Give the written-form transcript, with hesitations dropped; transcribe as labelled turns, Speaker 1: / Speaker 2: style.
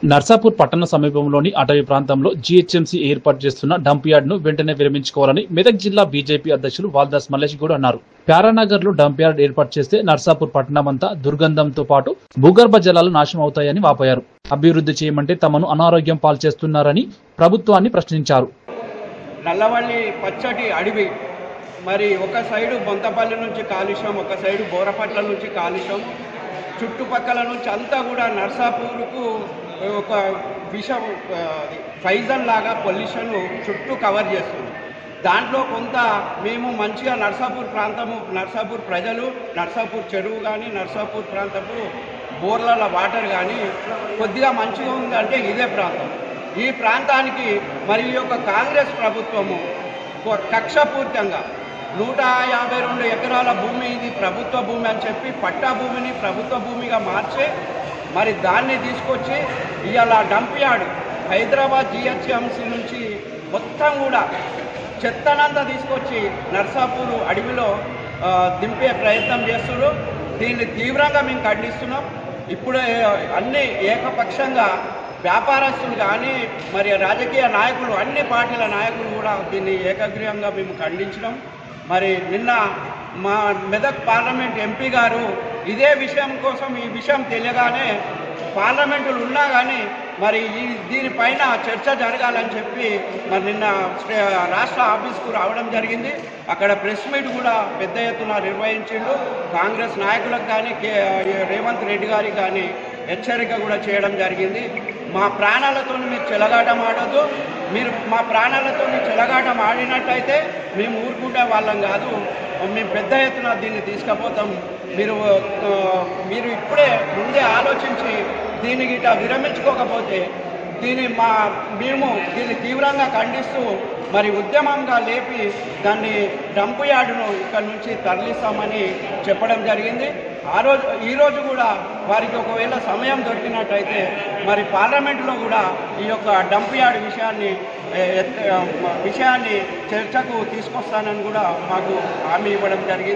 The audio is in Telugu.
Speaker 1: నర్సాపూర్ పట్టణ సమీపంలోని అటవీ ప్రాంతంలో జీహెచ్ఎంసీ ఏర్పాటు చేస్తున్న డంప్ యార్డ్ ను వెంటనే విరమించుకోవాలని మెదక్ జిల్లా బీజేపీ అధ్యక్షులు వాల్దాస్ మల్లేష్ గౌడ్ అన్నారు. ప్యారానగర్ లో డంప్ యార్డ్ ఏర్పాటు చేస్తే నర్సాపూర్ పట్టణమంతా దుర్గంధంతో పాటు భూగర్భ జలాలు నాశనం అవుతాయని వాపోయారు. అభివృద్ధి చేయమంటే తమను అనారోగ్యం పాల్చేస్తున్నారని ప్రభుత్వాన్ని ప్రశ్నించారు.
Speaker 2: నల్లవల్లి పచ్చటి అడవి, మరి ఒక సైడు బొంతపల్లి నుంచి కాలుష్యం, ఒక సైడు బోరపట్ల నుంచి కాలుష్యం, చుట్టుపక్కల నుంచి అంతా కూడా నర్సాపూర్కు ఒక విషం ఫైజన్ లాగా పొల్యూషన్ చుట్టూ కవర్ చేస్తుంది. దాంట్లో కొంత మేము మంచిగా నర్సాపూర్ ప్రాంతము, నర్సాపూర్ ప్రజలు, నర్సాపూర్ చెరువు కానీ, నర్సాపూర్ ప్రాంతపు బోర్ల వాటర్ కానీ కొద్దిగా మంచిగా ఉందంటే ఇదే ప్రాంతం. ఈ ప్రాంతానికి మరి ఈ యొక్క కాంగ్రెస్ ప్రభుత్వము కక్షపూర్తంగా 152 ఎకరాల భూమి ఇది ప్రభుత్వ భూమి అని చెప్పి పట్టా భూమిని ప్రభుత్వ భూమిగా మార్చి మరి దాన్ని తీసుకొచ్చి ఇవాళ డంప్ యార్డ్ హైదరాబాద్ జీహెచ్ఎంసీ నుంచి మొత్తం కూడా చెత్తనంతా తీసుకొచ్చి నర్సాపూర్ అడవిలో దింపే ప్రయత్నం చేస్తున్నారు. దీన్ని తీవ్రంగా మేము ఖండిస్తున్నాం. ఇప్పుడు అన్ని ఏకపక్షంగా వ్యాపారస్తులు కానీ మరి రాజకీయ నాయకులు, అన్ని పార్టీల నాయకులు కూడా దీన్ని ఏకగ్రీవంగా మేము ఖండించడం. మరి నిన్న మా మెదక్ పార్లమెంట్ ఎంపీ గారు ఇదే విషయం కోసం, ఈ విషయం తెలియగానే పార్లమెంటులు ఉన్నా కానీ మరి దీనిపైన చర్చ జరగాలని చెప్పి మరి నిన్న రాష్ట్ర ఆఫీస్కు రావడం జరిగింది. అక్కడ ప్రెస్ మీట్ కూడా పెద్ద ఎత్తున నిర్వహించిండు. కాంగ్రెస్ నాయకులకు కానీ రేవంత్ రెడ్డి గారికి కానీ హెచ్చరిక కూడా చేయడం జరిగింది. మా ప్రాణాలతో మీరు చెలగాటం ఆడొద్దు, మీరు మా ప్రాణాలతో చెలగాటం ఆడినట్టయితే మేము ఊరుకుంటే వాళ్ళం కాదు, మేము పెద్ద ఎత్తున దీన్ని తీసుకుపోతాం. మీరు ఇప్పుడే ముందే ఆలోచించి దీన్ని గిట్ట విరమించుకోకపోతే మేము దీన్ని తీవ్రంగా ఖండిస్తూ మరి ఉద్యమంగా లేపి దాన్ని డంప్ యార్డును ఇక్కడ నుంచి తరలిస్తామని చెప్పడం జరిగింది. ఈరోజు కూడా వారికి ఒకవేళ సమయం దొరికినట్టయితే మరి పార్లమెంటులో కూడా ఈ యొక్క డంప్ యార్డ్ విషయాన్ని చర్చకు తీసుకొస్తానని కూడా మాకు హామీ ఇవ్వడం జరిగింది.